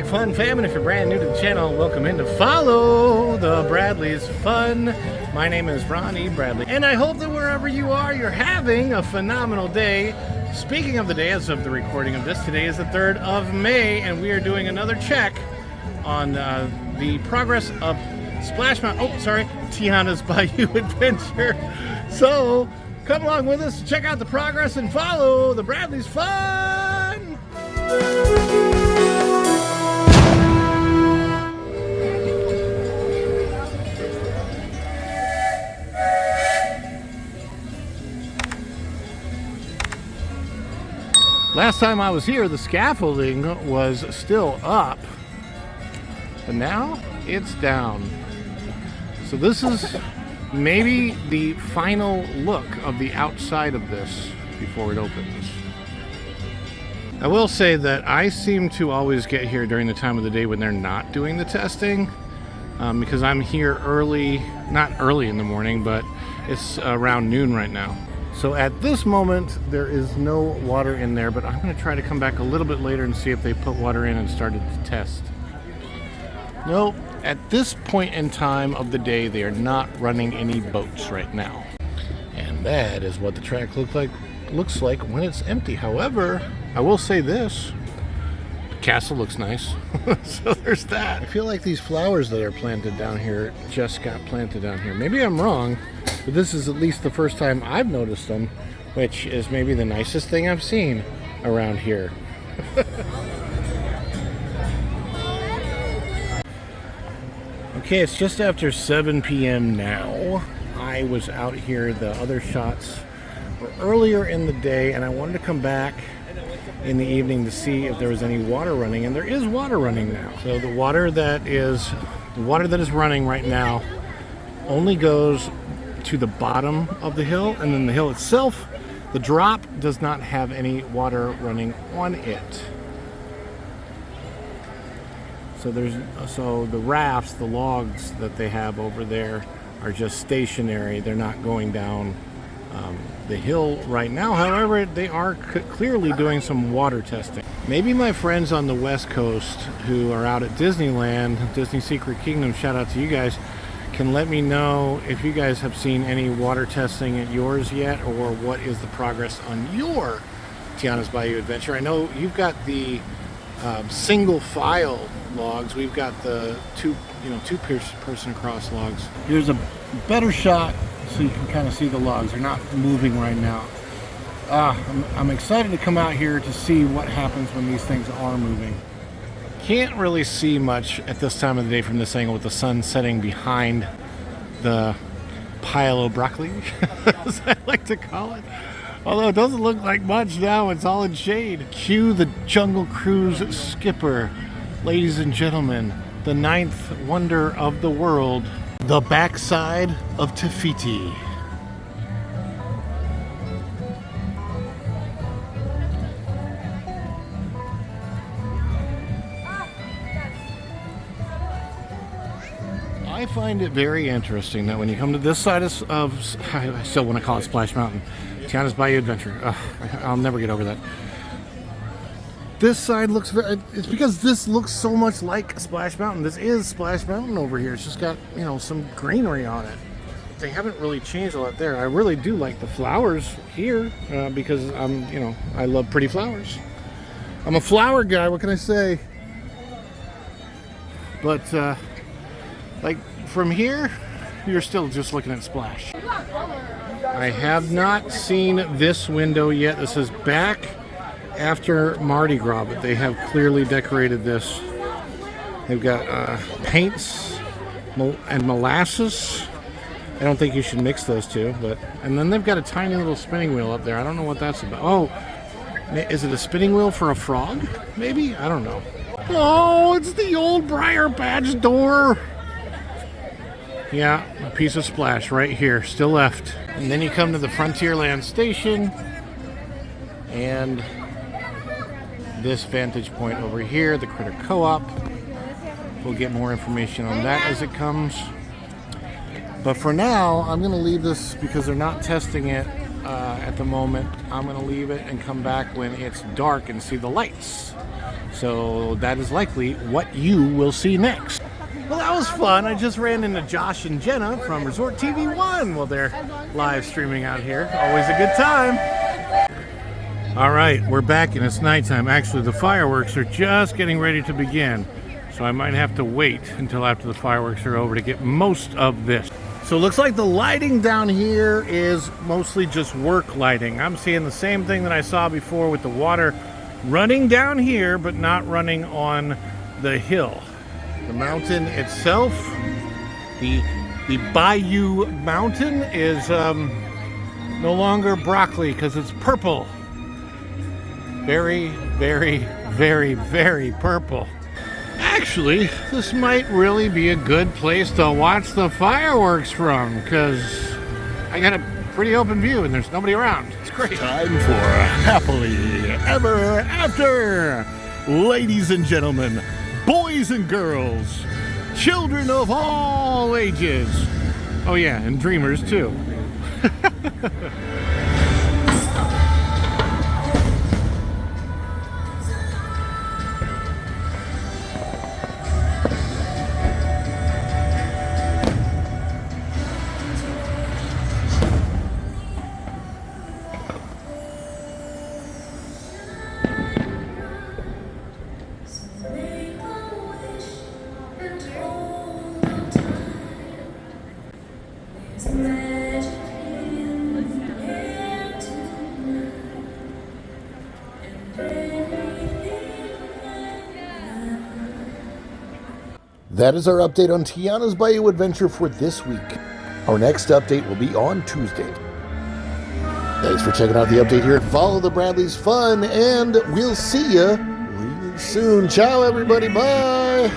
Fun fam, and if you're brand new to the channel, welcome in to follow the Bradley's Fun. My name is Ronnie Bradley, and I hope that wherever you are, you're having a phenomenal day. Speaking of the day, as of the recording of this, today is the 3rd of May, and we are doing another check on the progress of Tiana's Bayou adventure. So come along with us, check out the progress, and follow the Bradley's Fun. Last time I was here, the scaffolding was still up, but now it's down. So this is maybe the final look of the outside of this before it opens. I will say that I seem to always get here during the time of the day when they're not doing the testing, because I'm here early, not early in the morning, but it's around noon right now. So at this moment, there is no water in there, but I'm going to try to come back a little bit later and see if they put water in and started to test. No, at this point in time of the day, they are not running any boats right now. And that is what the track looks like when it's empty. However, I will say this, the castle looks nice. So there's that. I feel like these flowers that are planted down here just got planted down here. Maybe I'm wrong, but this is at least the first time I've noticed them, which is maybe the nicest thing I've seen around here. Okay, it's just after 7 p.m. now. I was out here, the other shots were earlier in the day, and I wanted to come back in the evening to see if there was any water running, and there is water running now. So the water that is running right now only goes to the bottom of the hill, and then the hill itself, the drop, does not have any water running on it. So the rafts, the logs that they have over there are just stationary. They're not going down the hill right now. However, they are clearly doing some water testing. Maybe my friends on the West Coast who are out at Disneyland, Disney Secret Kingdom, shout out to you guys, can let me know if you guys have seen any water testing at yours yet, or what is the progress on your Tiana's Bayou adventure. I know you've got the single file logs. We've got the two person across logs. Here's a better shot so you can kind of see the logs. They're not moving right now. I'm excited to come out here to see what happens when these things are moving. Can't really see much at this time of the day from this angle with the sun setting behind the pile of broccoli, as I like to call it. Although it doesn't look like much now, it's all in shade. Cue the Jungle Cruise skipper. Ladies and gentlemen, the 9th wonder of the world, the backside of Tafiti. I find it very interesting that when you come to this side of I still want to call it Splash Mountain, Tiana's Bayou Adventure. I'll never get over that. This side looks it's because this looks so much like Splash Mountain. This is Splash Mountain over here. It's just got, some greenery on it. They haven't really changed a lot there. I really do like the flowers here because I love pretty flowers. I'm a flower guy, what can I say? But like from here, you're still just looking at Splash. I have not seen this window yet. This is back after Mardi Gras, but they have clearly decorated this. They've got paints and molasses. I don't think you should mix those two, and then they've got a tiny little spinning wheel up there. I don't know what that's about. Oh, is it a spinning wheel for a frog? Maybe? I don't know. Oh, it's the old Briar Patch door. Yeah, a piece of Splash right here, still left. And then you come to the Frontierland station, and this vantage point over here, the Critter Co-op. We'll get more information on that as it comes. But for now, I'm going to leave this because they're not testing it at the moment. I'm going to leave it and come back when it's dark and see the lights. So that is likely what you will see next. Well, that was fun. I just ran into Josh and Jenna from Resort TV 1 while they're live streaming out here. Always a good time. All right, we're back and it's nighttime. Actually, the fireworks are just getting ready to begin. So I might have to wait until after the fireworks are over to get most of this. So it looks like the lighting down here is mostly just work lighting. I'm seeing the same thing that I saw before with the water running down here, but not running on the hill. The mountain itself, the Bayou mountain is no longer broccoli because it's purple. Very, very, very, very purple. Actually, this might really be a good place to watch the fireworks from because I got a pretty open view and there's nobody around. It's great. Time for Happily Ever After. Ladies and gentlemen, boys and girls, children of all ages. Oh yeah, and dreamers too. That is our update on Tiana's Bayou adventure for this week. Our next update will be on Tuesday. Thanks for checking out the update here at Follow the Bradleys Fun, and we'll see ya real soon. Ciao, everybody. Bye.